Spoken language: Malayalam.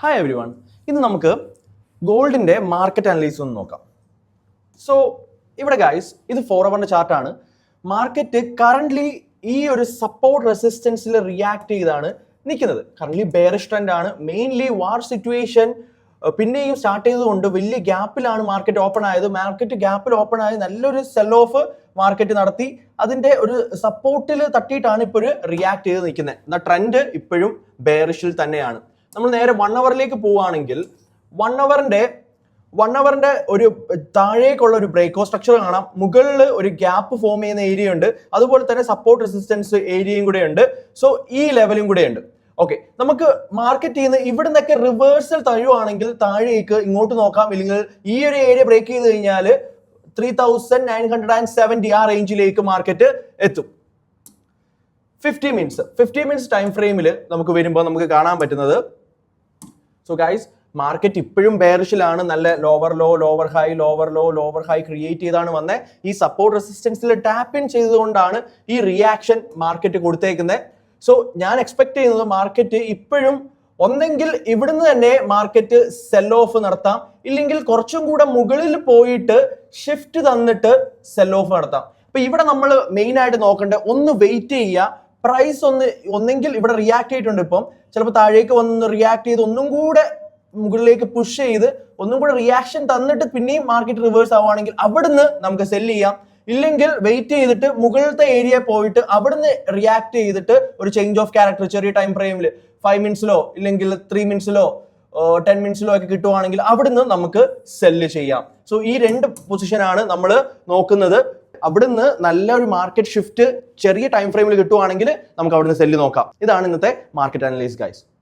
Hi every one. ഇന്ന് നമുക്ക് ഗോൾഡിൻ്റെ മാർക്കറ്റ് അനലൈസ് ഒന്ന് നോക്കാം. സോ ഇവിടെ ഗൈസ് ഇത് 4 hour ചാർട്ടാണ്. മാർക്കറ്റ് കറൻ്റ്ലി ഈ ഒരു സപ്പോർട്ട് റെസിസ്റ്റൻസിൽ റിയാക്ട് ചെയ്താണ് നിൽക്കുന്നത്. കറൻ്റ്ലി ബെയറിഷ് ട്രെൻഡ് ആണ്. മെയിൻലി വാർ സിറ്റുവേഷൻ പിന്നെയും സ്റ്റാർട്ട് ചെയ്തുകൊണ്ട് വലിയ ഗ്യാപ്പിലാണ് മാർക്കറ്റ് ഓപ്പൺ ആയത്. മാർക്കറ്റ് ഗ്യാപ്പിൽ ഓപ്പൺ ആയി നല്ലൊരു സെൽ ഓഫ് മാർക്കറ്റ് നടത്തി അതിൻ്റെ ഒരു സപ്പോർട്ടിൽ തട്ടിയിട്ടാണ് ഇപ്പോൾ റിയാക്ട് ചെയ്ത് നിൽക്കുന്നത്. എന്നാൽ ട്രെൻഡ് ഇപ്പോഴും ബെയറിഷിൽ തന്നെയാണ്. നമ്മൾ നേരെ 1 hourലേക്ക് പോവുകയാണെങ്കിൽ 1 hourന്റെ ഒരു താഴേക്കുള്ള ഒരു ബ്രേക്കോ സ്ട്രക്ചർ കാണാം. മുകളിൽ ഒരു ഗ്യാപ്പ് ഫോം ചെയ്യുന്ന ഏരിയ ഉണ്ട്, അതുപോലെ തന്നെ സപ്പോർട്ട് റെസിസ്റ്റൻസ് ഏരിയയും കൂടെ ഉണ്ട്. സോ ഈ ലെവലും കൂടെ ഉണ്ട്. ഓക്കെ, നമുക്ക് മാർക്കറ്റ് ചെയ്യുന്ന ഇവിടെ നിന്നൊക്കെ റിവേഴ്സൽ തഴുവാണെങ്കിൽ താഴേക്ക് ഇങ്ങോട്ട് നോക്കാം. ഇല്ലെങ്കിൽ ഈ ഒരു ഏരിയ ബ്രേക്ക് ചെയ്ത് കഴിഞ്ഞാൽ 3970 ആ റേഞ്ചിലേക്ക് മാർക്കറ്റ് എത്തും. 50 മിനിറ്റ്സ് ടൈം ഫ്രെയിമിൽ നമുക്ക് വരുമ്പോൾ നമുക്ക് കാണാൻ പറ്റുന്നത്, സോ ഗൈസ് മാർക്കറ്റ് ഇപ്പോഴും ബെയറിഷിലാണ്. നല്ല lower low, lower high, lower low, lower high create ചെയ്താണ് വന്നത്. ഈ സപ്പോർട്ട് റെസിസ്റ്റൻസിൽ ടാപ്പ് ഇൻ ചെയ്തുകൊണ്ടാണ് ഈ റിയാക്ഷൻ മാർക്കറ്റ് കൊടുത്തേക്കുന്നത്. സോ ഞാൻ എക്സ്പെക്ട് ചെയ്യുന്നത് മാർക്കറ്റ് ഇപ്പോഴും ഒന്നെങ്കിൽ ഇവിടുന്ന് തന്നെ മാർക്കറ്റ് സെൽ ഓഫ് നടത്താം, ഇല്ലെങ്കിൽ കുറച്ചും കൂടെ മുകളിൽ പോയിട്ട് ഷിഫ്റ്റ് തന്നിട്ട് സെൽ ഓഫ് നടത്താം. അപ്പൊ ഇവിടെ നമ്മൾ മെയിൻ ആയിട്ട് നോക്കേണ്ടത് ഒന്ന് വെയിറ്റ് ചെയ്യുക. പ്രൈസ് ഒന്നെങ്കിൽ ഇവിടെ റിയാക്ട് ചെയ്തിട്ടുണ്ട്, ഇപ്പം ചിലപ്പോൾ താഴേക്ക് വന്ന് റിയാക്ട് ചെയ്ത് ഒന്നും കൂടെ മുകളിലേക്ക് പുഷ് ചെയ്ത് ഒന്നും കൂടെ റിയാക്ഷൻ തന്നിട്ട് പിന്നെയും മാർക്കറ്റ് റിവേഴ്സ് ആവുകയാണെങ്കിൽ അവിടുന്ന് നമുക്ക് സെല് ചെയ്യാം. ഇല്ലെങ്കിൽ വെയിറ്റ് ചെയ്തിട്ട് മുകളിലത്തെ ഏരിയ പോയിട്ട് അവിടുന്ന് റിയാക്ട് ചെയ്തിട്ട് ഒരു ചേഞ്ച് ഓഫ് ക്യാരക്ടർ ചെറിയ ടൈം ഫ്രെയിമിൽ 5 മിനിറ്റ്സിലോ ഇല്ലെങ്കിൽ 3 മിനിറ്റ്സിലോ 10 മിനിറ്റ്സിലോ ഒക്കെ കിട്ടുവാണെങ്കിൽ അവിടുന്ന് നമുക്ക് സെല്ല് ചെയ്യാം. സോ ഈ 2 പൊസിഷനാണ് നമ്മൾ നോക്കുന്നത്. അവിടുന്ന് നല്ലൊരു മാർക്കറ്റ് ഷിഫ്റ്റ് ചെറിയ ടൈം ഫ്രെയിമിൽ കിട്ടുവാണെങ്കിൽ നമുക്ക് അവിടുന്ന് സെല്ല് നോക്കാം. ഇതാണ് ഇന്നത്തെ മാർക്കറ്റ് അനലൈസ് ഗൈസ്.